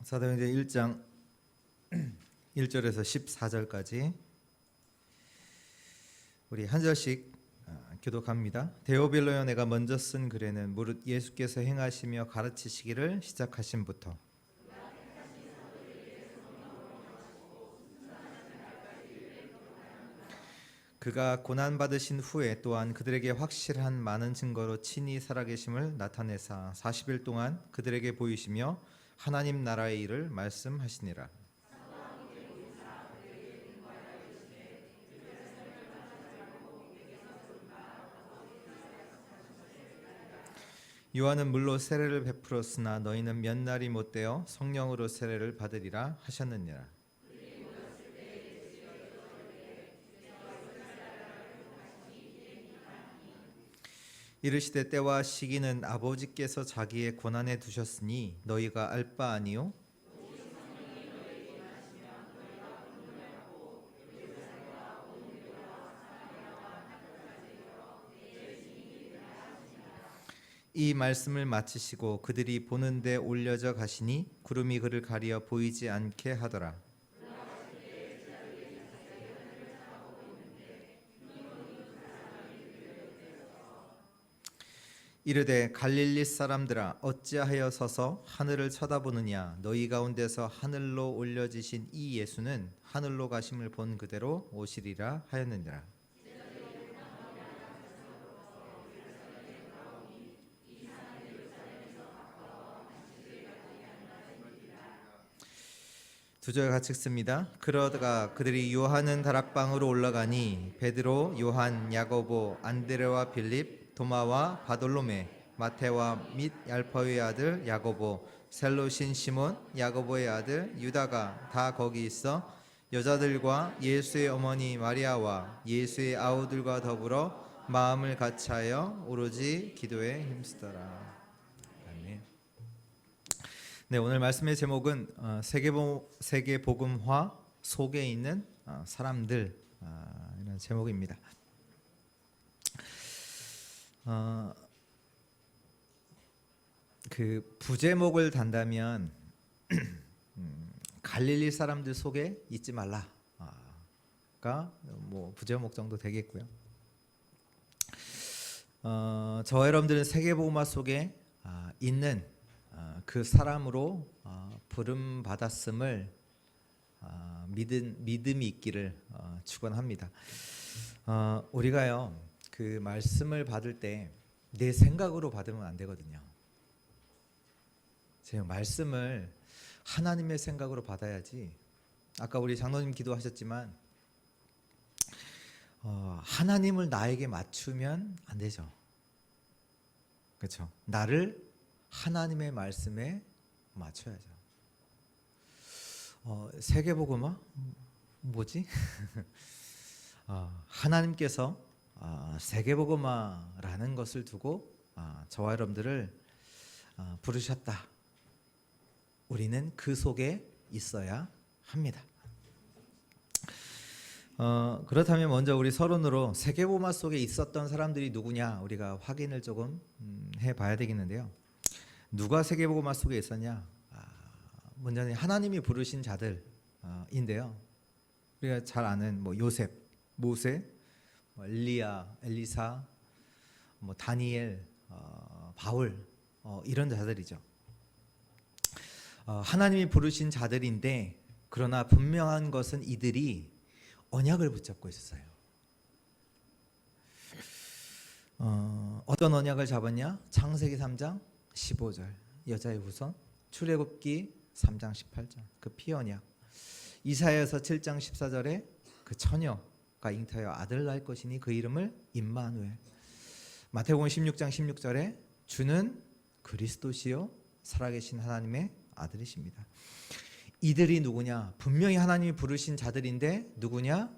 사도행전 1장 1절에서 14절까지 우리 한 절씩 교독합니다. 데오빌로여 내가 먼저 쓴 글에는 무릇 예수께서 행하시며 가르치시기를 시작하심부터 그가 고난받으신 후에 또한 그들에게 확실한 많은 증거로 친히 살아계심을 나타내사 40일 동안 그들에게 보이시며 하나님 나라의 일을 말씀하시니라. 요한은 물로 세례를 베풀었으나 너희는 몇 날이 못되어 성령으로 세례를 받으리라 하셨느니라. 이르시되 때와 시기는 아버지께서 자기의 권한에 두셨으니 너희가 알 바 아니요. 이 말씀을 마치시고 그들이 보는 데 올려져 가시니 구름이 그를 가리어 보이지 않게 하더라. 이르되 갈릴리 사람들아 어찌하여 서서 하늘을 쳐다보느냐. 너희 가운데서 하늘로 올려지신 이 예수는 하늘로 가심을 본 그대로 오시리라 하였느니라. 두 절 같이 읽습니다. 그러다가 그들이 요한은 다락방으로 올라가니 베드로, 요한, 야고보, 안드레와 빌립, 도마와 바돌로메, 마테와 및 얄파의 아들 야고보, 셀로신 시몬, 야고보의 아들 유다가 다 거기 있어 여자들과 예수의 어머니 마리아와 예수의 아우들과 더불어 마음을 같이하여 오로지 기도에 힘쓰더라. 아멘. 네, 오늘 말씀의 제목은 세계복음화 속에 있는 사람들 이런 제목입니다. 그 부제목을 단다면 갈릴리 사람들 속에 있지 말라가 뭐 부제목 정도 되겠고요. 저와 여러분들은 세계복음화 속에 있는 그 사람으로 부름 받았음을 믿음이 있기를 축원합니다. 우리가요 그 말씀을 받을 때 내 생각으로 받으면 안 되거든요. 제가 말씀을 하나님의 생각으로 받아야지. 아까 우리 장로님 기도하셨지만 하나님을 나에게 맞추면 안 되죠. 그렇죠? 나를 하나님의 말씀에 맞춰야죠. 세계복음화? 뭐지? 하나님께서 세계복음화라는 것을 두고 저와 여러분들을 부르셨다. 우리는 그 속에 있어야 합니다. 그렇다면 먼저 우리 서론으로 세계복음화 속에 있었던 사람들이 누구냐 우리가 확인을 조금 해봐야 되겠는데요. 누가 세계복음화 속에 있었냐? 먼저는 하나님이 부르신 자들인데요. 우리가 잘 아는 뭐 요셉, 모세, 엘리야, 엘리사, 뭐 다니엘, 바울 이런 자들이죠. 하나님이 부르신 자들인데 그러나 분명한 것은 이들이 언약을 붙잡고 있었어요. 어떤 언약을 잡았냐? 창세기 3장 15절 여자의 후손, 출애굽기 3장 18절 그 피언약, 이사야서 7장 14절에 그 처녀가 잉태하여 아들 낳을 것이니 그 이름을 임마누엘, 마태복음 16장 16절에 주는 그리스도시요 살아계신 하나님의 아들이십니다. 이들이 누구냐? 분명히 하나님이 부르신 자들인데 누구냐?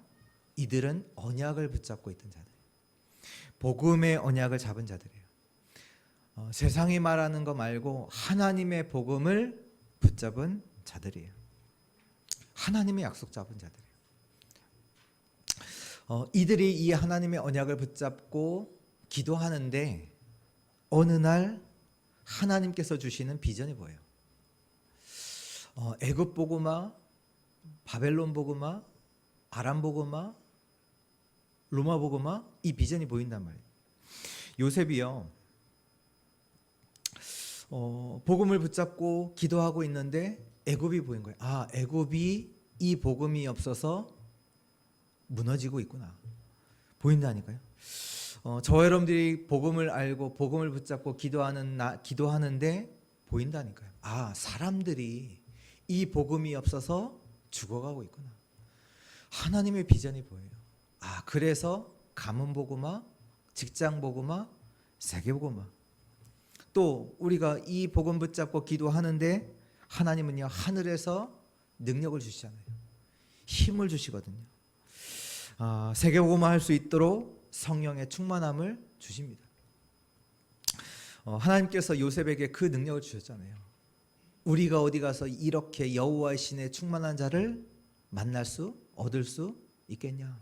이들은 언약을 붙잡고 있던 자들, 복음의 언약을 잡은 자들이에요. 세상이 말하는 거 말고 하나님의 복음을 붙잡은 자들이에요. 하나님의 약속 잡은 자들이에요. 이들이 이 하나님의 언약을 붙잡고 기도하는데 어느 날 하나님께서 주시는 비전이 뭐예요? 애굽 복음화, 바벨론 복음화, 아람 복음화, 로마 복음화, 이 비전이 보인단 말이에요. 요셉이요, 복음을 붙잡고 기도하고 있는데 애굽이 보인 거예요. 아, 애굽이 이 복음이 없어서 무너지고 있구나. 보인다니까요. 저와 여러분들이 복음을 알고 복음을 붙잡고 기도하는데 보인다니까요. 아, 사람들이 이 복음이 없어서 죽어가고 있구나. 하나님의 비전이 보여요. 아, 그래서 가문 복음화, 직장 복음화, 세계 복음화. 또 우리가 이 복음 붙잡고 기도하는데 하나님은요, 하늘에서 능력을 주시잖아요. 힘을 주시거든요. 세계 복음화 할 수 있도록 성령의 충만함을 주십니다. 하나님께서 요셉에게 그 능력을 주셨잖아요. 우리가 어디 가서 이렇게 여호와의 신의 충만한 자를 만날 수, 얻을 수 있겠냐?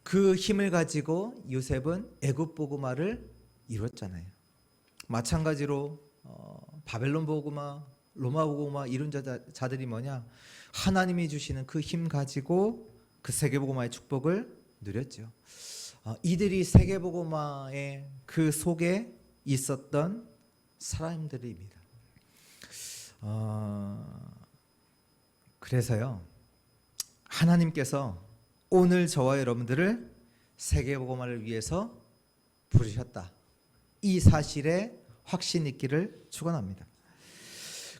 그 힘을 가지고 요셉은 애굽 복음화를 이뤘잖아요. 마찬가지로 바벨론 복음화, 로마 복음화 이룬 자들이 뭐냐? 하나님이 주시는 그 힘 가지고 그 세계 복음화의 축복을 누렸죠. 이들이 세계 복음화의 그 속에 있었던 사람들입니다. 그래서요, 하나님께서 오늘 저와 여러분들을 세계 복음화를 위해서 부르셨다. 이 사실에 확신 있기를 축원합니다.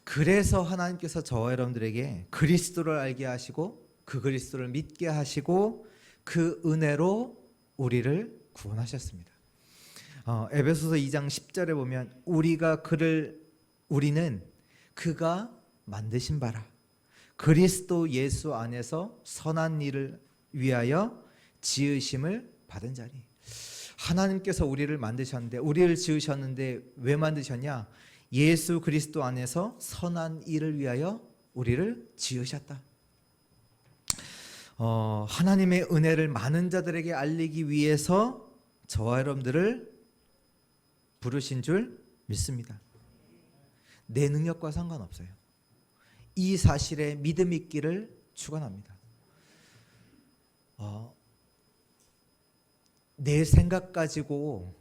그래서 하나님께서 저와 여러분들에게 그리스도를 알게 하시고 그 그리스도를 믿게 하시고 그 은혜로 우리를 구원하셨습니다. 에베소서 2장 10절에 보면 우리는 그가 만드신 바라 그리스도 예수 안에서 선한 일을 위하여 지으심을 받은 자리. 하나님께서 우리를 만드셨는데, 우리를 지으셨는데 왜 만드셨냐? 예수 그리스도 안에서 선한 일을 위하여 우리를 지으셨다. 하나님의 은혜를 많은 자들에게 알리기 위해서 저와 여러분들을 부르신 줄 믿습니다. 내 능력과 상관없어요. 이 사실에 믿음 있기를 축원합니다. 내 생각 가지고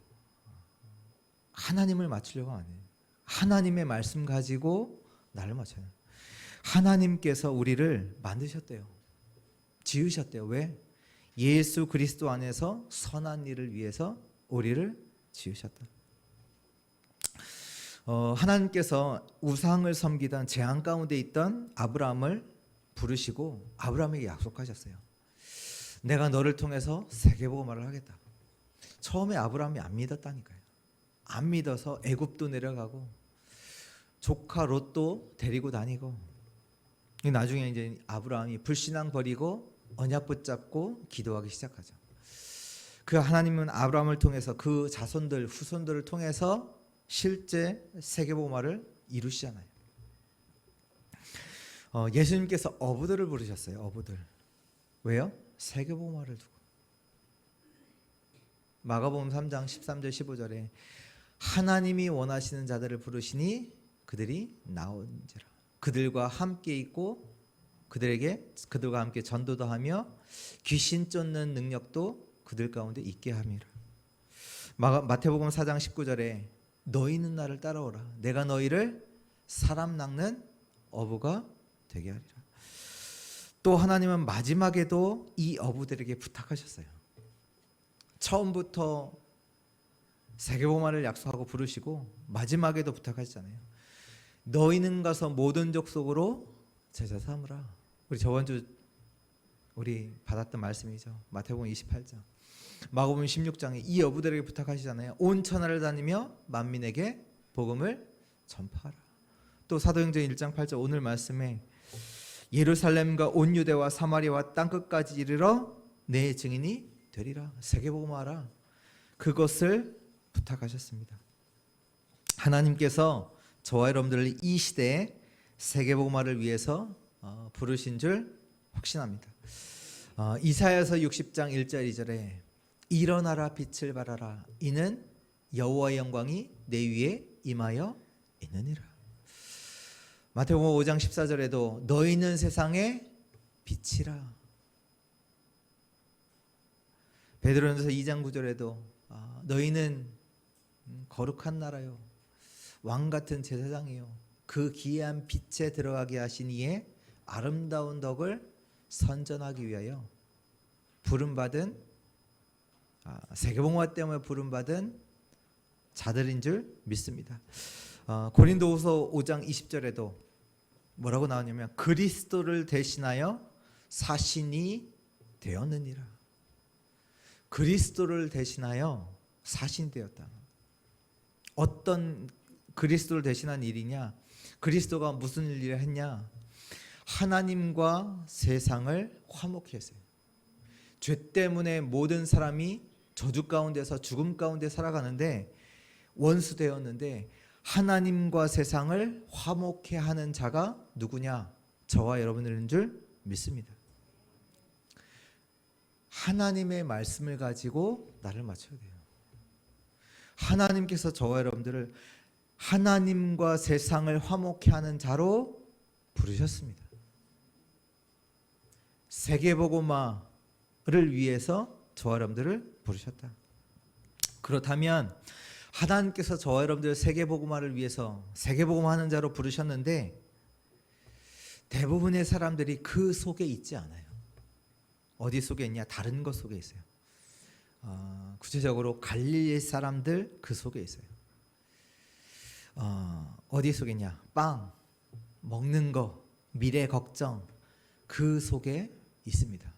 하나님을 맞추려고 안 해요. 하나님의 말씀 가지고 나를 맞춰요. 하나님께서 우리를 만드셨대요. 지으셨대요. 왜? 예수 그리스도 안에서 선한 일을 위해서 우리를 지으셨다. 하나님께서 우상을 섬기던 재앙 가운데 있던 아브라함을 부르시고 아브라함에게 약속하셨어요. 내가 너를 통해서 세계복음화를 하겠다. 처음에 아브라함이 안 믿었다니까요. 안 믿어서 애굽도 내려가고 조카 롯도 데리고 다니고, 나중에 이제 아브라함이 불신앙 버리고 언약 붙잡고 기도하기 시작하죠. 그 하나님은 아브라함을 통해서 그 자손들 후손들을 통해서 실제 세계복음화를 이루시잖아요. 예수님께서 어부들을 부르셨어요. 어부들. 왜요? 세계복음화를 두고. 마가복음 3장 13절 15절에 하나님이 원하시는 자들을 부르시니 그들이 나온지라. 그들과 함께 있고 그들과 함께 전도도 하며 귀신 쫓는 능력도 그들 가운데 있게 함이라. 마태복음 4장 19절에 너희는 나를 따라오라. 내가 너희를 사람 낚는 어부가 되게 하리라. 또 하나님은 마지막에도 이 어부들에게 부탁하셨어요. 처음부터 세계복음화를 약속하고 부르시고 마지막에도 부탁하셨잖아요. 너희는 가서 모든 족속으로 제자 삼으라. 우리 저번 주 우리 받았던 말씀이죠. 마태복음 28장. 마가복음 16장에 이 어부들에게 부탁하시잖아요. 온 천하를 다니며 만민에게 복음을 전파하라. 또 사도행전 1장 8절 오늘 말씀에 예루살렘과 온 유대와 사마리아와 땅끝까지 이르러 내 증인이 되리라. 세계복음화하라. 그것을 부탁하셨습니다. 하나님께서 저와 여러분들을 이 시대에 세계복음화를 위해서 부르신 줄 확신합니다. 이사야서 60장 1절 2절에 일어나라 빛을 발하라 이는 여호와의 영광이 내 위에 임하여 있느니라. 마태복음 5장 14절에도 너희는 세상의 빛이라. 베드로전서 2장 9절에도 너희는 거룩한 나라요, 왕 같은 제사장이요, 그 기이한 빛에 들어가게 하신 이의 아름다운 덕을 선전하기 위하여 부름받은 세계복음화 때문에 부름받은 자들인 줄 믿습니다. 고린도후서 5장 20절에도 뭐라고 나오냐면 그리스도를 대신하여 사신이 되었느니라. 그리스도를 대신하여 사신이 되었다. 어떤 그리스도를 대신한 일이냐? 그리스도가 무슨 일을 했냐? 하나님과 세상을 화목케 했어요. 죄 때문에 모든 사람이 저주 가운데서 죽음 가운데 살아가는데 원수 되었는데 하나님과 세상을 화목케 하는 자가 누구냐? 저와 여러분들인 줄 믿습니다. 하나님의 말씀을 가지고 나를 맞춰야 돼요. 하나님께서 저와 여러분들을 하나님과 세상을 화목케 하는 자로 부르셨습니다. 세계복음화를 위해서 저와 여러분들을 부르셨다. 그렇다면 하나님께서 저와 여러분들 세계복음화를 위해서 세계복음화하는 자로 부르셨는데 대부분의 사람들이 그 속에 있지 않아요. 어디 속에 있냐? 다른 것 속에 있어요. 구체적으로 갈릴리 사람들 그 속에 있어요. 어디 속에 있냐? 빵, 먹는 거, 미래 걱정 그 속에 있습니다.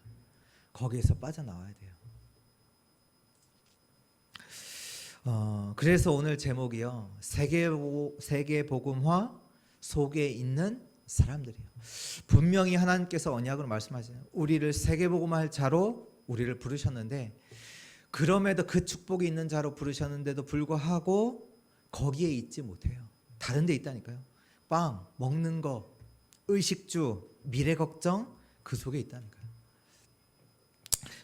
거기에서 빠져나와야 돼요. 그래서 오늘 제목이요, 세계복음화 속에 있는 사람들이에요. 분명히 하나님께서 언약으로 말씀하시잖아요. 우리를 세계복음화할 자로 우리를 부르셨는데 그럼에도 그 축복이 있는 자로 부르셨는데도 불구하고 거기에 있지 못해요. 다른 데 있다니까요. 빵, 먹는 거, 의식주, 미래 걱정 그 속에 있다니까요.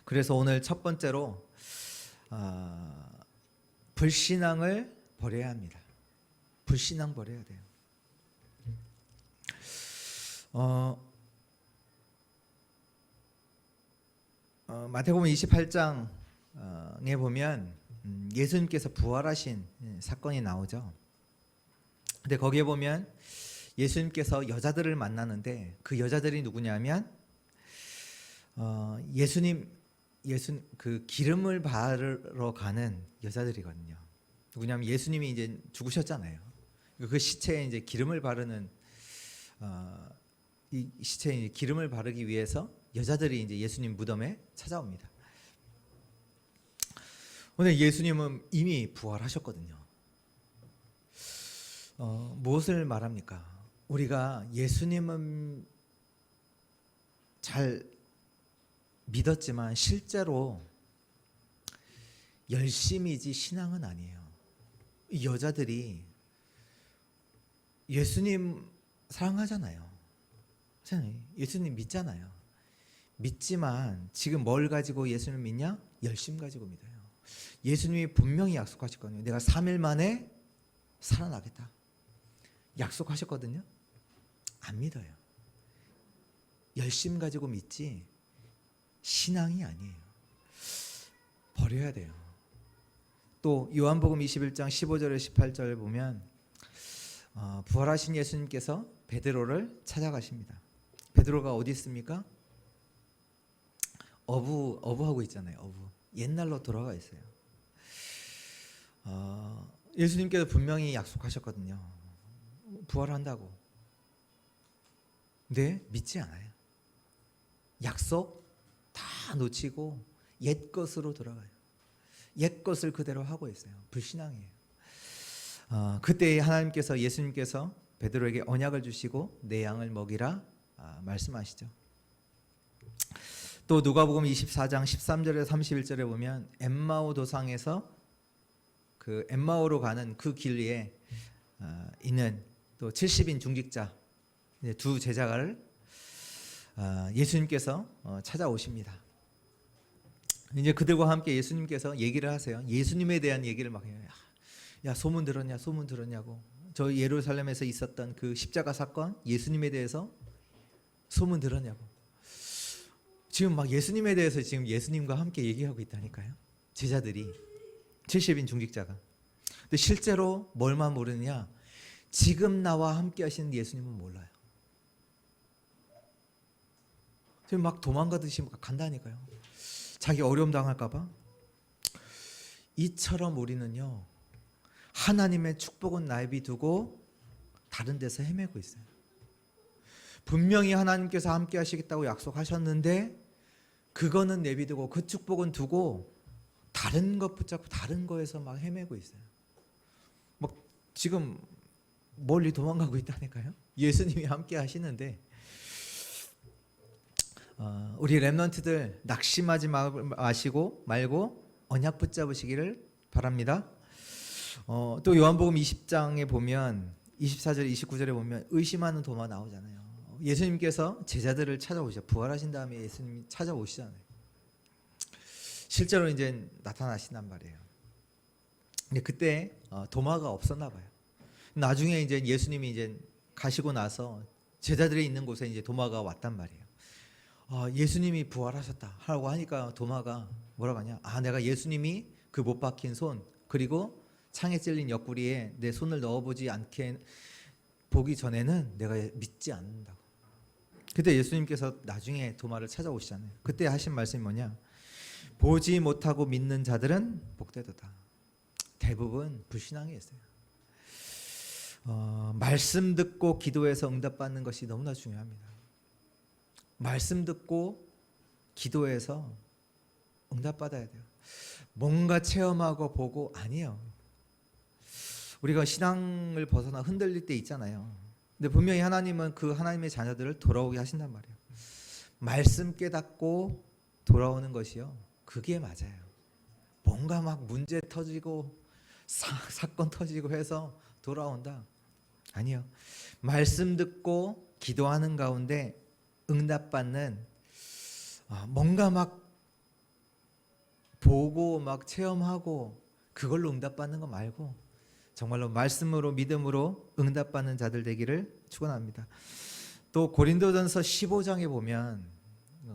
그래서 오늘 첫 번째로 불신앙을 버려야 합니다. 불신앙 버려야 돼요. 마태복음 28장에 보면 예수님께서 부활하신 사건이 나오죠. 근데 거기에 보면 예수님께서 여자들을 만나는데 그 여자들이 누구냐면 예수님 그 기름을 바르러 가는 여자들이거든요. 누구냐면 예수님이 이제 죽으셨잖아요. 그 시체에 이제 기름을 바르는 이 시체에 기름을 바르기 위해서 여자들이 이제 예수님 무덤에 찾아옵니다. 오늘 예수님은 이미 부활하셨거든요. 무엇을 말합니까? 우리가 예수님은 잘 믿었지만 실제로 열심이지 신앙은 아니에요. 이 여자들이 예수님 사랑하잖아요. 예수님 믿잖아요. 믿지만 지금 뭘 가지고 예수님 믿냐? 열심 가지고 믿어요. 예수님이 분명히 약속하셨거든요. 내가 3일 만에 살아나겠다. 약속하셨거든요. 안 믿어요. 열심 가지고 믿지 신앙이 아니에요. 버려야 돼요. 또 요한복음 21장 15절에 18절을 보면 부활하신 예수님께서 베드로를 찾아가십니다. 베드로가 어디 있습니까? 어부하고 있잖아요. 어부. 옛날로 돌아가 있어요. 예수님께서 분명히 약속하셨거든요. 부활한다고. 근데 믿지 않아요. 약속 다 놓치고 옛 것으로 돌아가요. 옛 것을 그대로 하고 있어요. 불신앙이에요. 그때 하나님께서 예수님께서 베드로에게 언약을 주시고 내 양을 먹이라 말씀하시죠. 또 누가복음 24장 13절에서 31절에 보면 엠마오 도상에서 그 엠마오로 가는 그 길 위에 있는 또 70인 중직자 두 제자를 예수님께서 찾아오십니다. 이제 그들과 함께 예수님께서 얘기를 하세요. 예수님에 대한 얘기를 막 해요. 야, 소문 들었냐? 소문 들었냐고. 저 예루살렘에서 있었던 그 십자가 사건, 예수님에 대해서 소문 들었냐고. 지금 막 예수님에 대해서 지금 예수님과 함께 얘기하고 있다니까요. 제자들이 70인 중직자가. 근데 실제로 뭘만 모르느냐? 지금 나와 함께 하시는 예수님은 몰라요. 지금 막 도망가듯이 간다니까요. 자기 어려움 당할까 봐. 이처럼 우리는요, 하나님의 축복은 내비두고 다른 데서 헤매고 있어요. 분명히 하나님께서 함께 하시겠다고 약속하셨는데 그거는 내비두고 그 축복은 두고 다른 것 붙잡고 다른 거에서 막 헤매고 있어요. 막 지금 멀리 도망가고 있다니까요. 예수님이 함께 하시는데 우리 렘넌트들 낙심하지 마시고 말고 언약 붙잡으시기를 바랍니다. 또 요한복음 20장에 보면 24절 29절에 보면 의심하는 도마 나오잖아요. 예수님께서 제자들을 찾아오시죠. 부활하신 다음에 예수님이 찾아오시잖아요. 실제로 이제 나타나신단 말이에요. 근데 그때 도마가 없었나 봐요. 나중에 이제 예수님이 이제 가시고 나서 제자들이 있는 곳에 이제 도마가 왔단 말이에요. 예수님이 부활하셨다 하고 하니까 도마가 뭐라고 하냐? 내가 예수님이 그 못 박힌 손 그리고 창에 찔린 옆구리에 내 손을 넣어보지 않게 보기 전에는 내가 믿지 않는다고. 그때 예수님께서 나중에 도마를 찾아오시잖아요. 그때 하신 말씀이 뭐냐? 보지 못하고 믿는 자들은 복되도다. 대부분 불신앙이었어요. 말씀 듣고 기도해서 응답받는 것이 너무나 중요합니다. 말씀 듣고 기도해서 응답받아야 돼요. 뭔가 체험하고 보고 아니에요. 우리가 신앙을 벗어나 흔들릴 때 있잖아요. 근데 분명히 하나님은 그 하나님의 자녀들을 돌아오게 하신단 말이에요. 말씀 깨닫고 돌아오는 것이요, 그게 맞아요. 뭔가 막 문제 터지고 사건 터지고 해서 돌아온다? 아니요. 말씀 듣고 기도하는 가운데 응답받는 뭔가 막 보고 막 체험하고 그걸로 응답받는 거 말고 정말로 말씀으로 믿음으로 응답받는 자들 되기를 축원합니다. 또 고린도전서 15장에 보면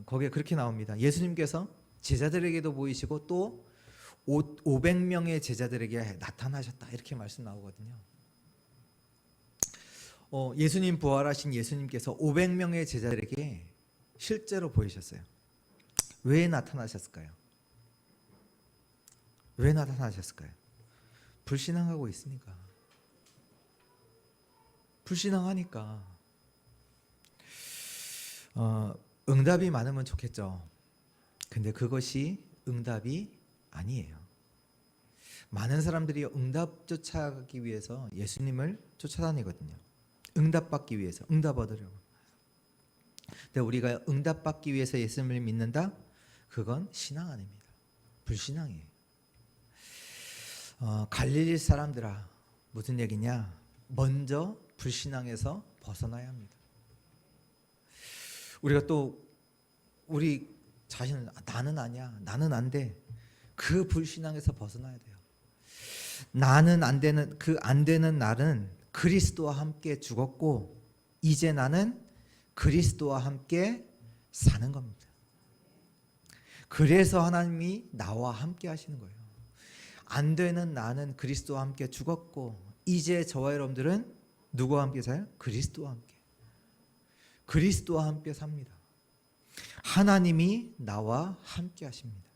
거기에 그렇게 나옵니다. 예수님께서 제자들에게도 보이시고 또 500명의 제자들에게 나타나셨다 이렇게 말씀 나오거든요. 예수님 부활하신 예수님께서 500명의 제자들에게 실제로 보이셨어요. 왜 나타나셨을까요? 왜 나타나셨을까요? 불신앙하고 있으니까. 불신앙하니까. 응답이 많으면 좋겠죠. 근데 그것이 응답이 아니에요. 많은 사람들이 응답 쫓아가기 위해서 예수님을 쫓아다니거든요. 응답받기 위해서, 응답 얻으려고. 근데 우리가 응답받기 위해서 예수님을 믿는다? 그건 신앙 아닙니다. 불신앙이에요. 갈릴리 사람들아, 무슨 얘기냐? 먼저 불신앙에서 벗어나야 합니다. 우리가 또 우리 자신은 나는 아니야, 나는 안 돼. 그 불신앙에서 벗어나야 돼요. 나는 안 되는, 그 안 되는 나는 그리스도와 함께 죽었고 이제 나는 그리스도와 함께 사는 겁니다. 그래서 하나님이 나와 함께 하시는 거예요. 안 되는 나는 그리스도와 함께 죽었고 이제 저와 여러분들은 누구와 함께 살아요? 그리스도와 함께. 그리스도와 함께 삽니다. 하나님이 나와 함께 하십니다.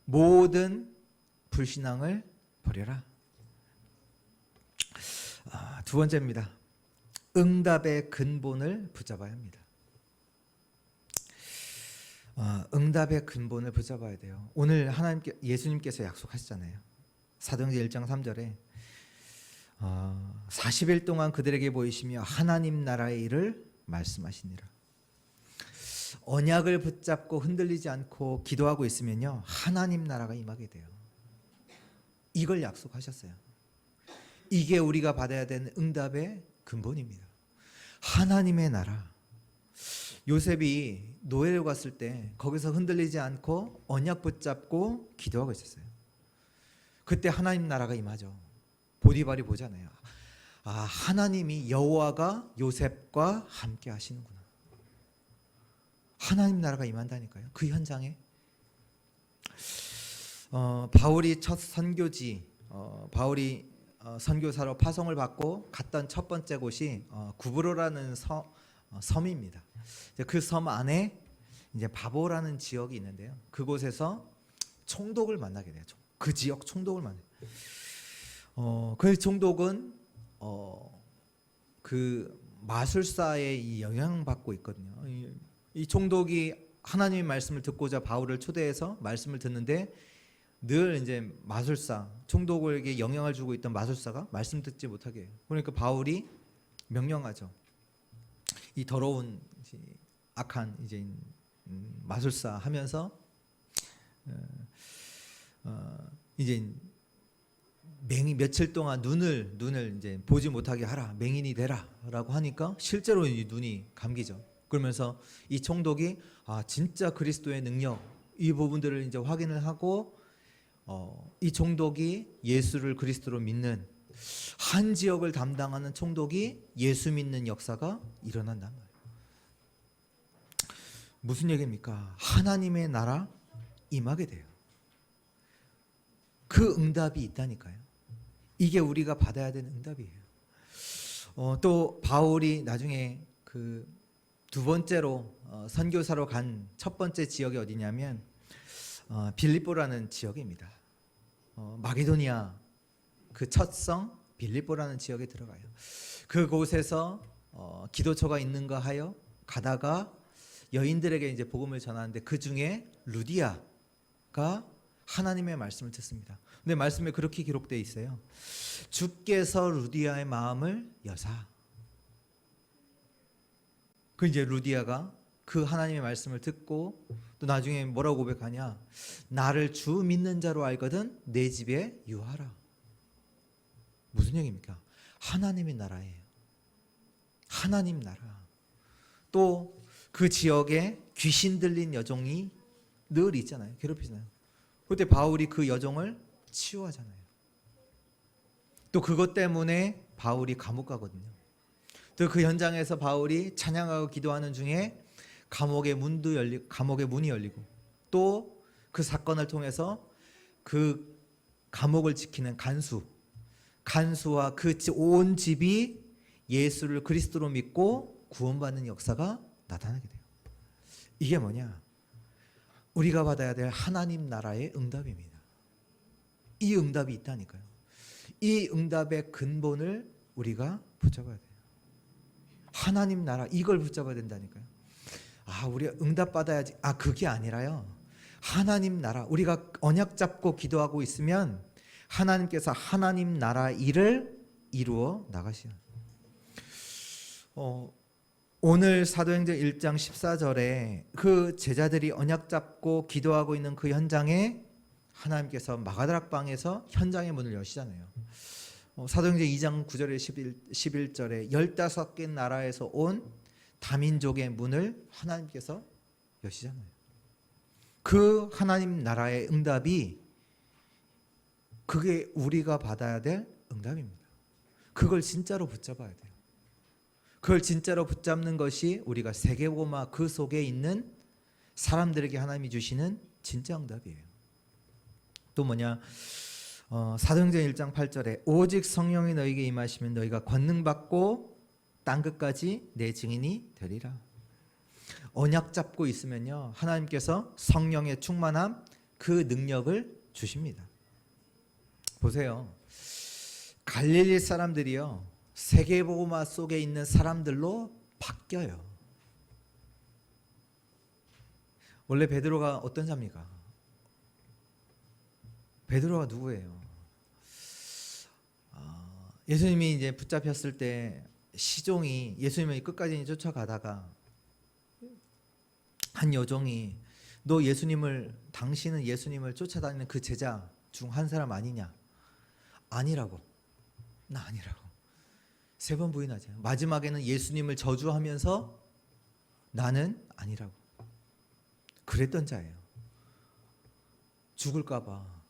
모든 불신앙을 버려라. 두 번째입니다. 응답의 근본을 붙잡아야 합니다. 응답의 근본을 붙잡아야 돼요. 오늘 예수님께서 약속하시잖아요. 사도행전 1장 3절에 40일 동안 그들에게 보이시며 하나님 나라의 일을 말씀하시니라. 언약을 붙잡고 흔들리지 않고 기도하고 있으면요, 하나님 나라가 임하게 돼요. 이걸 약속하셨어요. 이게 우리가 받아야 되는 응답의 근본입니다. 하나님의 나라. 요셉이 노예로 갔을 때 거기서 흔들리지 않고 언약 붙잡고 기도하고 있었어요. 그때 하나님 나라가 임하죠. 보디발이 보잖아요. 아, 하나님이 여호와가 요셉과 함께 하시는구나. 하나님 나라가 임한다니까요. 그 현장에 바울이 첫 선교지, 바울이 선교사로 파송을 받고 갔던 첫 번째 곳이 구브로라는 섬입니다. 그 섬 안에 이제 바보라는 지역이 있는데요. 그곳에서 총독을 만나게 돼요. 그 지역 총독을 만나요. 그 총독은 그 마술사의 이 영향받고 있거든요. 이 총독이 하나님의 말씀을 듣고자 바울을 초대해서 말씀을 듣는데 늘 이제 마술사, 총독에게 영향을 주고 있던 마술사가 말씀 듣지 못하게 해요. 그러니까 바울이 명령하죠. 이 더러운 악한 이제 마술사 하면서 이제 맹인 며칠 동안 눈을 이제 보지 못하게 하라, 맹인이 되라라고 하니까 실제로 이 눈이 감기죠. 그러면서 이 총독이 진짜 그리스도의 능력 이 부분들을 이제 확인을 하고 이 총독이 예수를 그리스도로 믿는 한 지역을 담당하는 총독이 예수 믿는 역사가 일어난단 말이에요. 무슨 얘기입니까? 하나님의 나라 임하게 돼요. 그 응답이 있다니까요. 이게 우리가 받아야 되는 응답이에요. 또 바울이 나중에 그 두 번째로 선교사로 간 첫 번째 지역이 어디냐면 빌립보라는 지역입니다. 마게도니아 그 첫 성 빌립보라는 지역에 들어가요. 그곳에서 기도처가 있는가 하여 가다가 여인들에게 이제 복음을 전하는데 그 중에 루디아가 하나님의 말씀을 듣습니다. 근데 말씀에 그렇게 기록되어 있어요. 주께서 루디아의 마음을 여사. 그 이제 루디아가 그 하나님의 말씀을 듣고 또 나중에 뭐라고 고백하냐? 나를 주 믿는 자로 알거든 내 집에 유하라. 무슨 얘기입니까? 하나님의 나라예요. 하나님 나라. 또 그 지역에 귀신 들린 여종이 늘 있잖아요. 괴롭히잖아요. 그때 바울이 그 여종을 치유하잖아요. 또 그것 때문에 바울이 감옥 가거든요. 또 그 현장에서 바울이 찬양하고 기도하는 중에 감옥의 문이 열리고 또 그 사건을 통해서 그 감옥을 지키는 간수와 그 온 집이 예수를 그리스도로 믿고 구원받는 역사가 나타나게 돼요. 이게 뭐냐? 우리가 받아야 될 하나님 나라의 응답입니다. 이 응답이 있다니까요. 이 응답의 근본을 우리가 붙잡아야 돼요. 하나님 나라 이걸 붙잡아야 된다니까요. 우리 응답 받아야지. 그게 아니라요. 하나님 나라 우리가 언약 잡고 기도하고 있으면 하나님께서 하나님 나라 일을 이루어 나가시는. 오늘 사도행전 1장 14절에 그 제자들이 언약 잡고 기도하고 있는 그 현장에 하나님께서 마가다락방에서 현장의 문을 여시잖아요. 사도행전 2장 9절에 11절에 15개 나라에서 온 다민족의 문을 하나님께서 여시잖아요. 그 하나님 나라의 응답이 그게 우리가 받아야 될 응답입니다. 그걸 진짜로 붙잡아야 돼요. 그걸 진짜로 붙잡는 것이 우리가 세계복음화 그 속에 있는 사람들에게 하나님이 주시는 진짜 응답이에요. 또 뭐냐? 사도행전 1장 8절에 오직 성령이 너희에게 임하시면 너희가 권능 받고 땅 끝까지 내 증인이 되리라. 언약 잡고 있으면요 하나님께서 성령의 충만함 그 능력을 주십니다. 보세요. 갈릴리 사람들이요 세계복음화 속에 있는 사람들로 바뀌어요. 원래 베드로가 어떤 자입니까? 베드로가 누구예요? 예수님이 이제 붙잡혔을 때 시종이 예수님을 끝까지 쫓아가다가 한 여종이 너 당신은 예수님을 쫓아다니는 그 제자 중 한 사람 아니냐? 아니라고. 나 아니라고. 3번 부인하죠. 마지막에는 예수님을 저주하면서 나는 아니라고. 그랬던 자예요. 죽을까 봐.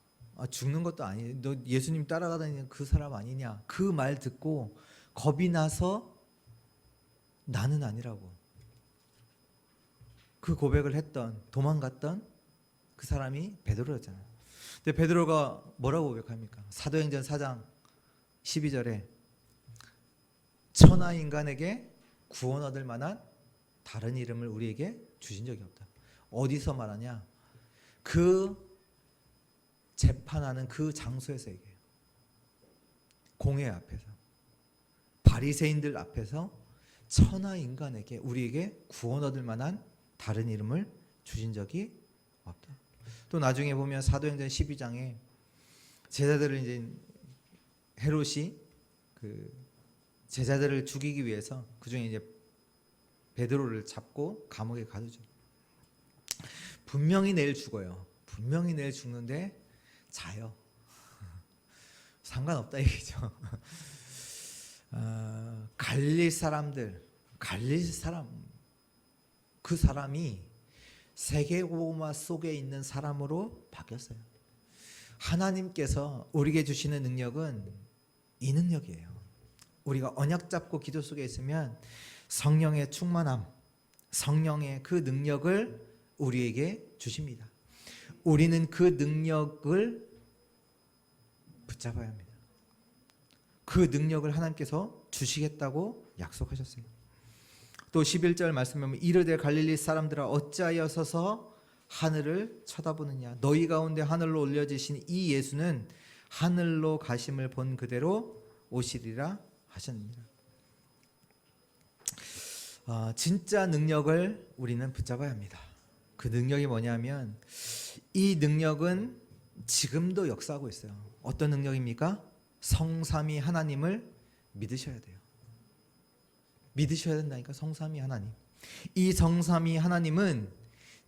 죽는 것도 아니에요. 너 예수님 따라가다니는 그 사람 아니냐? 그 말 듣고 겁이 나서 나는 아니라고. 그 고백을 했던, 도망갔던 그 사람이 베드로였잖아요. 근데 베드로가 뭐라고 고백합니까? 사도행전 4장 12절에 천하 인간에게 구원 얻을 만한 다른 이름을 우리에게 주신 적이 없다. 어디서 말하냐? 그 재판하는 그 장소에서 얘기해요. 공회 앞에서, 바리새인들 앞에서 천하 인간에게, 우리에게 구원 얻을 만한 다른 이름을 주신 적이 없다. 또 나중에 보면 사도행전 12장에 제자들을 이제 헤롯이 그 제자들을 죽이기 위해서 그 중에 이제 베드로를 잡고 감옥에 가두죠. 분명히 내일 죽어요. 분명히 내일 죽는데 자요. 상관없다 얘기죠. 갈릴 사람들, 갈릴 사람, 그 사람이 세계고마 속에 있는 사람으로 바뀌었어요. 하나님께서 우리에게 주시는 능력은 이 능력이에요. 우리가 언약 잡고 기도 속에 있으면 성령의 충만함, 성령의 그 능력을 우리에게 주십니다. 우리는 그 능력을 붙잡아야 합니다. 그 능력을 하나님께서 주시겠다고 약속하셨어요. 또 11절 말씀에 보면 이르되 갈릴리 사람들아 어찌하여 서서 하늘을 쳐다보느냐. 너희 가운데 하늘로 올려지신 이 예수는 하늘로 가심을 본 그대로 오시리라 하셨느니라. 진짜 능력을 우리는 붙잡아야 합니다. 그 능력이 뭐냐면 이 능력은 지금도 역사하고 있어요. 어떤 능력입니까? 성삼위 하나님을 믿으셔야 돼요. 믿으셔야 된다니까. 성삼위 하나님. 이 성삼위 하나님은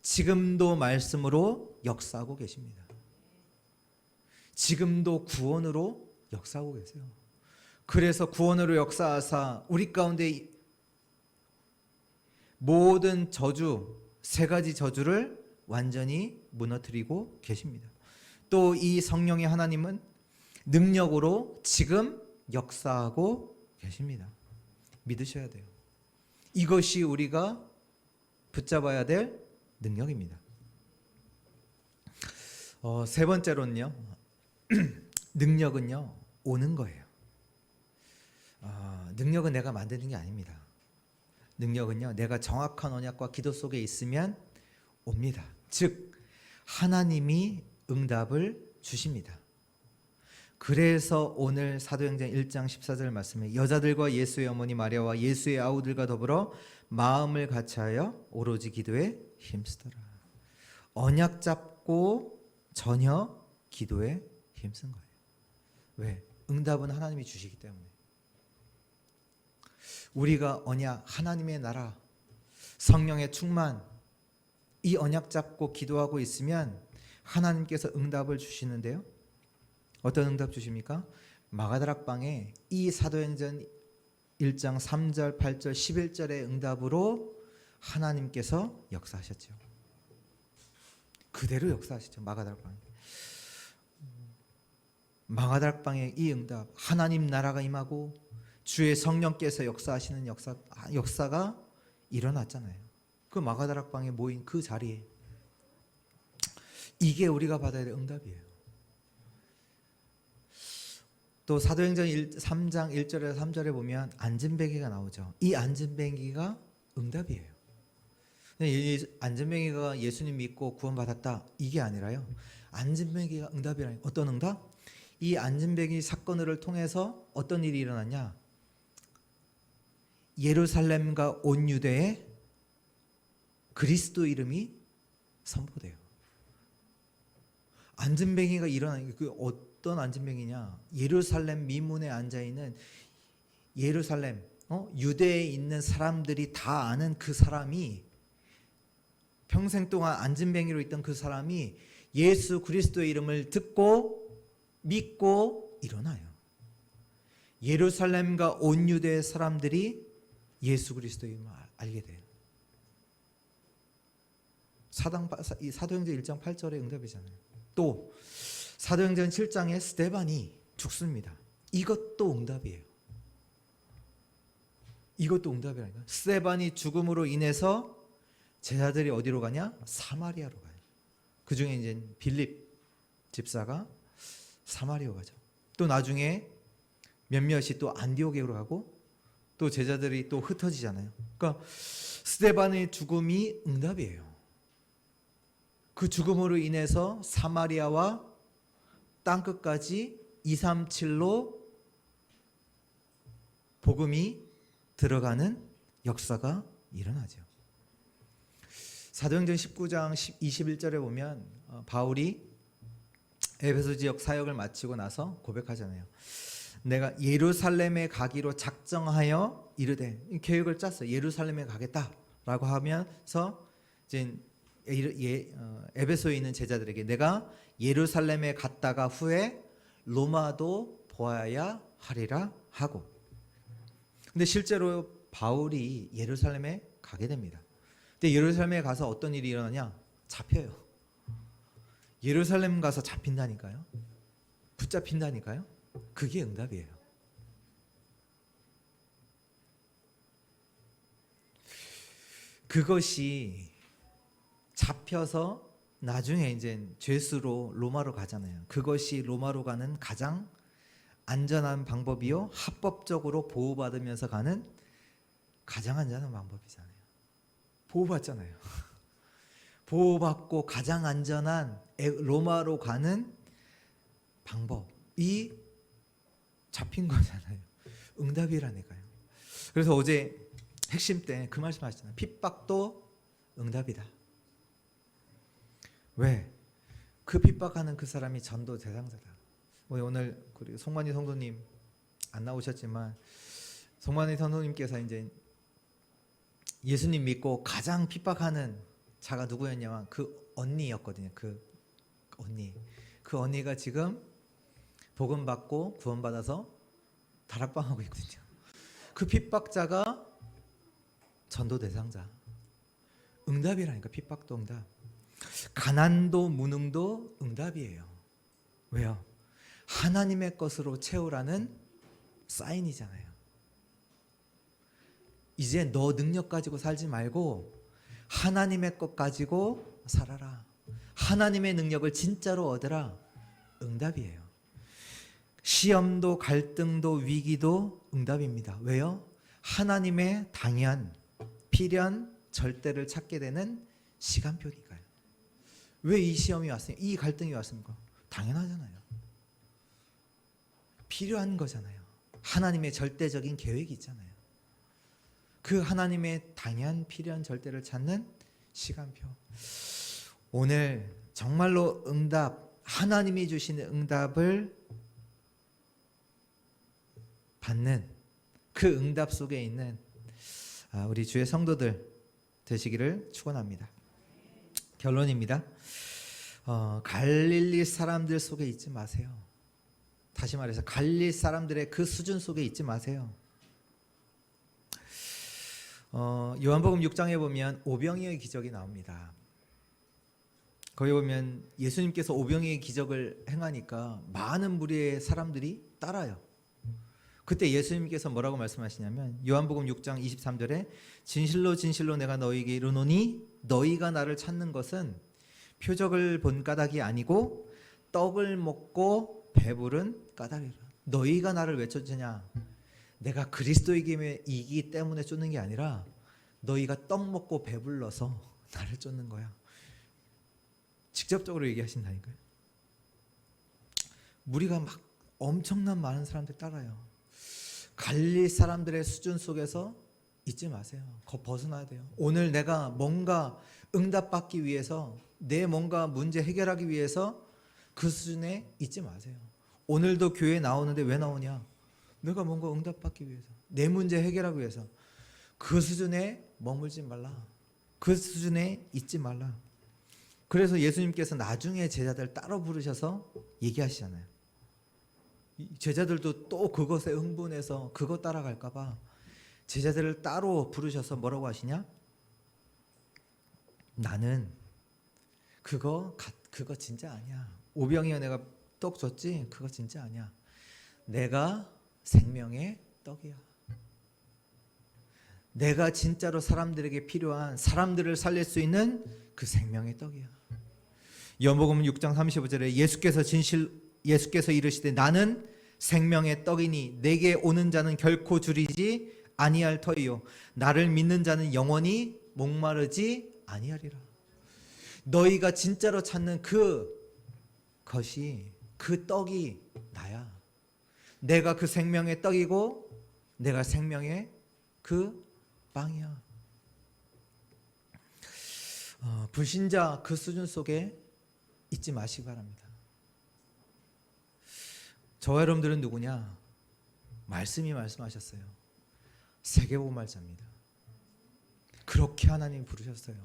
지금도 말씀으로 역사하고 계십니다. 지금도 구원으로 역사하고 계세요. 그래서 구원으로 역사하사 우리 가운데 모든 저주, 세 가지 저주를 완전히 무너뜨리고 계십니다. 또 이 성령의 하나님은 능력으로 지금 역사하고 계십니다. 믿으셔야 돼요. 이것이 우리가 붙잡아야 될 능력입니다. 세 번째로는요, 능력은요 오는 거예요. 능력은 내가 만드는 게 아닙니다. 능력은요 내가 정확한 언약과 기도 속에 있으면 옵니다. 즉 하나님이 응답을 주십니다. 그래서 오늘 사도행전 1장 14절 말씀에 여자들과 예수의 어머니 마리아와 예수의 아우들과 더불어 마음을 같이하여 오로지 기도에 힘쓰더라. 언약 잡고 전혀 기도에 힘쓴 거예요. 왜? 응답은 하나님이 주시기 때문에. 우리가 언약, 하나님의 나라, 성령의 충만, 이 언약 잡고 기도하고 있으면 하나님께서 응답을 주시는데요. 어떤 응답 주십니까? 마가다락방에 이 사도행전 1장 3절, 8절, 11절의 응답으로 하나님께서 역사하셨죠. 그대로 역사하시죠. 마가다락방에. 마가다락방의 이 응답, 하나님 나라가 임하고 주의 성령께서 역사하시는 역사가 일어났잖아요. 그 마가다락방에 모인 그 자리에. 이게 우리가 받아야 될 응답이에요. 또 사도행전 3장 1절에서 3절에 보면 안진뱅이가 나오죠. 이 안진뱅이가 응답이에요. 안진뱅이가 예수님 믿고 구원받았다 이게 아니라요. 안진뱅이가 응답이라니. 어떤 응답? 이 안진뱅이 사건을 통해서 어떤 일이 일어났냐? 예루살렘과 온 유대에 그리스도 이름이 선포돼요. 안진뱅이가 일어나는 게 어떤 안진뱅이냐? 예루살렘 미문에 앉아 있는 예루살렘 유대에 있는 사람들이 다 아는 그 사람이 평생 동안 안진뱅이로 있던 그 사람이 예수 그리스도의 이름을 듣고 믿고 일어나요. 예루살렘과 온 유대의 사람들이 예수 그리스도의 이름을 알게 돼요. 사도행전 1장 8절의 응답이잖아요. 또 사도행전 7장에 스데반이 죽습니다. 이것도 응답이에요. 이것도 응답이라니까. 스데반이 죽음으로 인해서 제자들이 어디로 가냐? 사마리아로 가요. 그 중에 이제 빌립 집사가 사마리아 가죠. 또 나중에 몇몇이 또 안디오게로 가고 또 제자들이 또 흩어지잖아요. 그러니까 스데반의 죽음이 응답이에요. 그 죽음으로 인해서 사마리아와 땅끝까지 237로 복음이 들어가는 역사가 일어나죠. 사도행전 19장 21절에 보면 바울이 에베소 지역 사역을 마치고 나서 고백하잖아요. 내가 예루살렘에 가기로 작정하여 이르되, 계획을 짰어요. 예루살렘에 가겠다라고 하면서 이제 에베소에 있는 제자들에게 내가 예루살렘에 갔다가 후에 로마도 보아야 하리라 하고, 근데 실제로 바울이 예루살렘에 가게 됩니다. 근데 예루살렘에 가서 어떤 일이 일어나냐? 잡혀요. 예루살렘 가서 잡힌다니까요. 붙잡힌다니까요. 그게 응답이에요. 그것이 잡혀서 나중에 이제 죄수로 로마로 가잖아요. 그것이 로마로 가는 가장 안전한 방법이요, 합법적으로 보호받으면서 가는 가장 안전한 방법이잖아요. 보호받잖아요. 보호받고 가장 안전한 로마로 가는 방법이 잡힌 거잖아요. 응답이라니까요. 그래서 어제 핵심 때 그 말씀 하셨잖아요. 핍박도 응답이다. 왜? 그 핍박하는 그 사람이 전도 대상자다. 오늘 송만희 성도님 안 나오셨지만 송만희 성도님께서 이제 예수님 믿고 가장 핍박하는 자가 누구였냐면 그 언니였거든요. 그 언니가 지금 복음 받고 구원 받아서 다락방하고 있거든요. 그 핍박자가 전도 대상자. 응답이라니까. 핍박도 응답. 가난도 무능도 응답이에요. 왜요? 하나님의 것으로 채우라는 사인이잖아요. 이제 너 능력 가지고 살지 말고 하나님의 것 가지고 살아라. 하나님의 능력을 진짜로 얻으라. 응답이에요. 시험도 갈등도 위기도 응답입니다. 왜요? 하나님의 당연, 필연, 절대를 찾게 되는 시간표니까요. 왜 이 시험이 왔습니까? 이 갈등이 왔습니까? 당연하잖아요. 필요한 거잖아요. 하나님의 절대적인 계획이 있잖아요. 그 하나님의 당연, 필연, 절대를 찾는 시간표. 오늘 정말로 응답, 하나님이 주시는 응답을 받는 그 응답 속에 있는 우리 주의 성도들 되시기를 축원합니다. 결론입니다. 갈릴리 사람들 속에 있지 마세요. 다시 말해서 갈릴리 사람들의 그 수준 속에 있지 마세요. 요한복음 6장에 보면 오병이어의 기적이 나옵니다. 거기 보면 예수님께서 오병이어의 기적을 행하니까 많은 무리의 사람들이 따라요. 그때 예수님께서 뭐라고 말씀하시냐면 요한복음 6장 23절에 진실로 진실로 내가 너희에게 이르노니 너희가 나를 찾는 것은 표적을 본 까닭이 아니고 떡을 먹고 배부른 까닭이라. 너희가 나를 왜 쫓느냐? 내가 그리스도이기 때문에 쫓는 게 아니라 너희가 떡 먹고 배불러서 나를 쫓는 거야. 직접적으로 얘기하신다니까요. 무리가 막 엄청난 많은 사람들 따라요. 갈릴리 사람들의 수준 속에서 있지 마세요. 벗어나야 돼요. 오늘 내가 뭔가 응답받기 위해서 내 뭔가 문제 해결하기 위해서 그 수준에 있지 마세요. 오늘도 교회 나오는데 왜 나오냐? 내가 뭔가 응답받기 위해서, 내 문제 해결하기 위해서. 그 수준에 머물지 말라. 그 수준에 있지 말라. 그래서 예수님께서 나중에 제자들 따로 부르셔서 얘기하시잖아요. 제자들도 또 그것에 흥분해서 그거 따라갈까 봐 제자들을 따로 부르셔서 뭐라고 하시냐? 나는 그거 진짜 아니야. 오병이어 내가 떡 줬지? 그거 진짜 아니야. 내가 생명의 떡이야. 내가 진짜로 사람들에게 필요한, 사람들을 살릴 수 있는 그 생명의 떡이야. 요한복음 6장 35절에 예수께서 이르시되 나는 생명의 떡이니 내게 오는 자는 결코 줄이지 아니할 터이요 나를 믿는 자는 영원히 목마르지 아니하리라. 너희가 진짜로 찾는 그것이, 그 떡이 나야. 내가 그 생명의 떡이고 내가 생명의 그 빵이야. 불신자 그 수준 속에 있지 마시기 바랍니다. 저와 여러분들은 누구냐? 말씀이 말씀하셨어요. 세계복음활자입니다. 그렇게 하나님이 부르셨어요.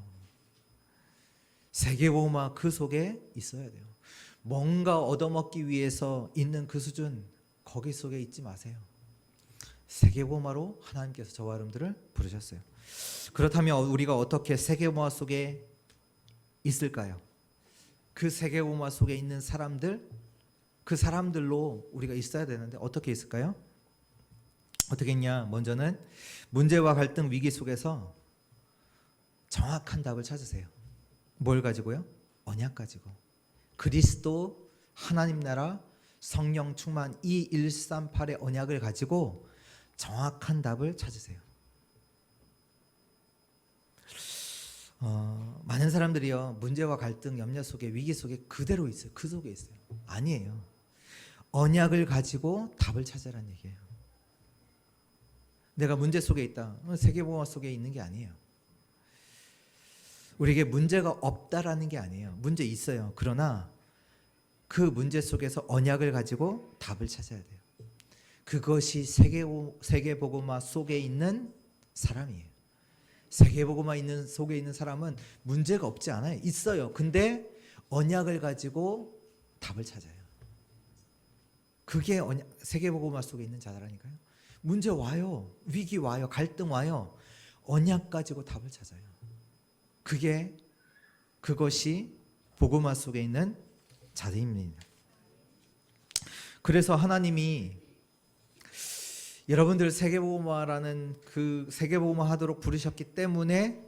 세계복음화 그 속에 있어야 돼요. 뭔가 얻어먹기 위해서 있는 그 수준, 거기 속에 있지 마세요. 세계복음화로 하나님께서 저와 여러분들을 부르셨어요. 그렇다면 우리가 어떻게 세계복음화 속에 있을까요? 그 세계복음화 속에 있는 사람들, 그 사람들로 우리가 있어야 되는데 어떻게 있을까요? 어떻게 있냐? 먼저는 문제와 갈등, 위기 속에서 정확한 답을 찾으세요. 뭘 가지고요? 언약 가지고. 그리스도, 하나님 나라, 성령 충만 이 138의 언약을 가지고 정확한 답을 찾으세요. 많은 사람들이요, 문제와 갈등, 염려 속에, 위기 속에 그대로 있어요. 그 속에 있어요. 아니에요. 언약을 가지고 답을 찾으라는 얘기예요. 내가 문제 속에 있다. 세계복음화 속에 있는 게 아니에요. 우리에게 문제가 없다라는 게 아니에요. 문제 있어요. 그러나 그 문제 속에서 언약을 가지고 답을 찾아야 돼요. 그것이 세계복음화 속에 있는 사람이에요. 세계복음화 속에 있는 사람은 문제가 없지 않아요. 있어요. 근데 언약을 가지고 답을 찾아요. 그게 세계복음화 속에 있는 자라니까요. 문제 와요. 위기 와요. 갈등 와요. 언약 가지고 답을 찾아요. 그것이 복음화 속에 있는 자들입니다. 그래서 하나님이 여러분들 세계복음화라는 그 세계복음화 하도록 부르셨기 때문에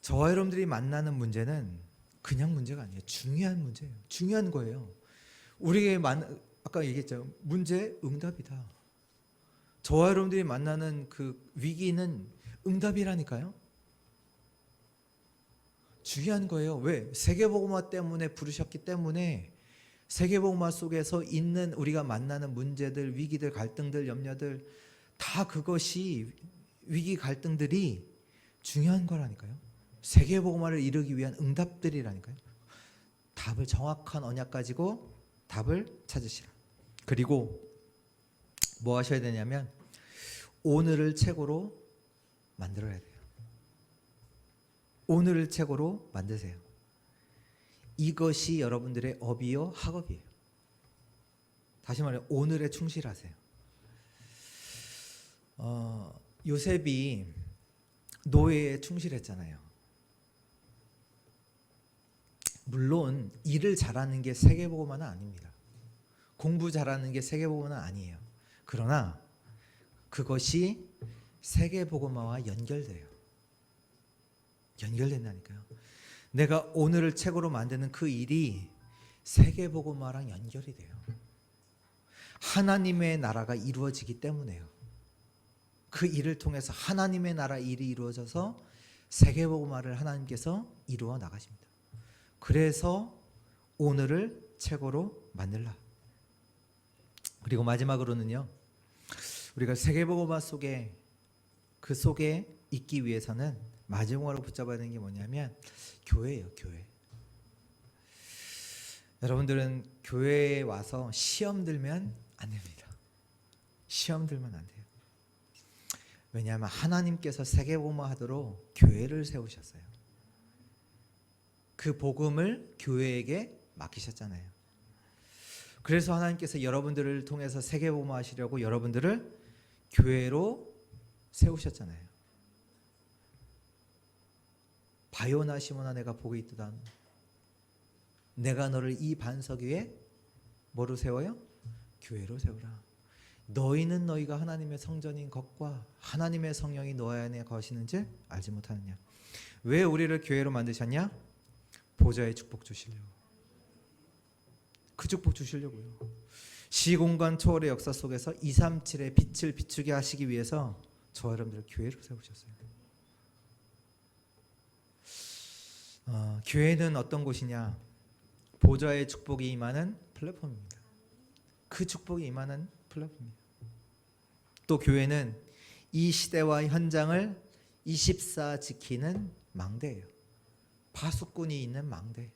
저와 여러분들이 만나는 문제는 그냥 문제가 아니에요. 중요한 문제예요. 중요한 거예요. 우리에게 아까 얘기했죠. 문제 응답이다. 저와 여러분들이 만나는 그 위기는 응답이라니까요. 중요한 거예요. 왜? 세계복음화 때문에 부르셨기 때문에 세계복음화 속에서 있는 우리가 만나는 문제들, 위기들, 갈등들, 염려들 다 그것이 위기 갈등들이 중요한 거라니까요. 세계복음화를 이루기 위한 응답들이라니까요. 답을 정확한 언약 가지고 답을 찾으시라. 그리고 뭐 하셔야 되냐면 오늘을 최고로 만들어야 돼요. 오늘을 최고로 만드세요. 이것이 여러분들의 업이요 학업이에요. 다시 말해 오늘에 충실하세요. 요셉이 노예에 충실했잖아요. 물론 일을 잘하는 게 세계복음화는 아닙니다. 공부 잘하는 게 세계복음화는 아니에요. 그러나 그것이 세계복음화와 연결돼요. 연결된다니까요. 내가 오늘을 최고로 만드는 그 일이 세계복음화랑 연결이 돼요. 하나님의 나라가 이루어지기 때문에요. 그 일을 통해서 하나님의 나라 일이 이루어져서 세계복음화를 하나님께서 이루어 나가십니다. 그래서 오늘을 최고로 만들라. 그리고 마지막으로는요, 우리가 세계복음화 속에 그 속에 있기 위해서는 마지막으로 붙잡아야 되는 게 뭐냐면 교회예요. 교회. 여러분들은 교회에 와서 시험 들면 안 됩니다. 시험 들면 안 돼요. 왜냐하면 하나님께서 세계복음화 하도록 교회를 세우셨어요. 그 복음을 교회에게 맡기셨잖아요. 그래서 하나님께서 여러분들을 통해서 세계복음화 하시려고 여러분들을 교회로 세우셨잖아요. 바요나 시모나 내가 복이 있도다. 내가 너를 이 반석 위에 뭐로 세워요? 교회로 세우라. 너희는 너희가 하나님의 성전인 것과 하나님의 성령이 너희 안에 거하시는 줄 알지 못하느냐. 왜 우리를 교회로 만드셨냐? 보좌의 축복 주시려고. 그 축복 주시려고요. 시공간 초월의 역사 속에서 237의 빛을 비추게 하시기 위해서 저와 여러분들을 교회로 세우셨어요. 교회는 어떤 곳이냐? 보좌의 축복이 임하는 플랫폼입니다. 그 축복이 임하는 플랫폼입니다. 또 교회는 이 시대와 현장을 24 지키는 망대예요. 파수꾼이 있는 망대.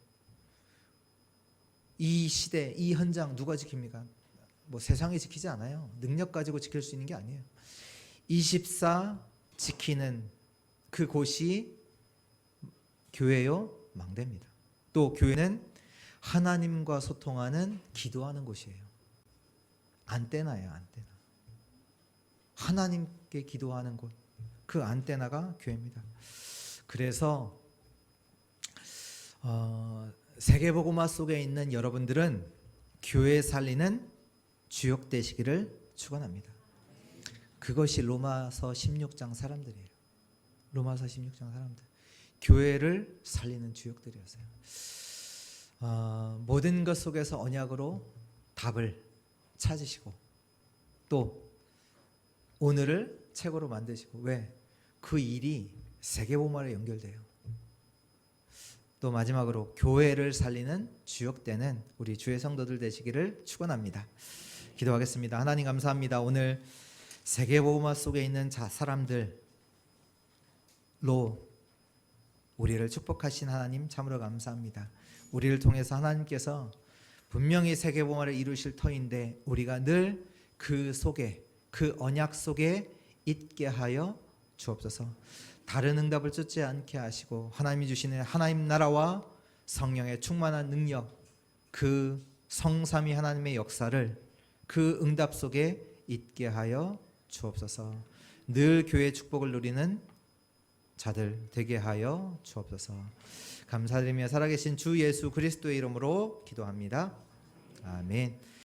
이 시대, 이 현장 누가 지킵니까? 뭐 세상이 지키지 않아요. 능력 가지고 지킬 수 있는 게 아니에요. 24 지키는 그곳이 교회요 망대입니다. 또 교회는 하나님과 소통하는 기도하는 곳이에요. 안테나예요. 안테나. 하나님께 기도하는 곳. 그 안테나가 교회입니다. 그래서 세계복음화 속에 있는 여러분들은 교회 살리는 주역 되시기를 축원합니다. 그것이 로마서 16장 사람들이에요. 로마서 16장 사람들. 교회를 살리는 주역들이었어요. 모든 것 속에서 언약으로 답을 찾으시고 또 오늘을 책으로 만드시고. 왜? 그 일이 세계복음화로 연결돼요. 또 마지막으로 교회를 살리는 주역되는 우리 주의 성도들 되시기를 축원합니다. 기도하겠습니다. 하나님 감사합니다. 오늘 세계복음화 속에 있는 사람들로 우리를 축복하신 하나님 참으로 감사합니다. 우리를 통해서 하나님께서 분명히 세계복음화를 이루실 터인데 우리가 늘 그 속에, 그 언약 속에 있게 하여 주옵소서. 다른 응답을 쫓지 않게 하시고 하나님이 주시는 하나님 나라와 성령의 충만한 능력, 그 성삼위 하나님의 역사를 그 응답 속에 있게 하여 주옵소서. 늘 교회의 축복을 누리는 자들 되게 하여 주옵소서. 감사드리며 살아계신 주 예수 그리스도의 이름으로 기도합니다. 아멘.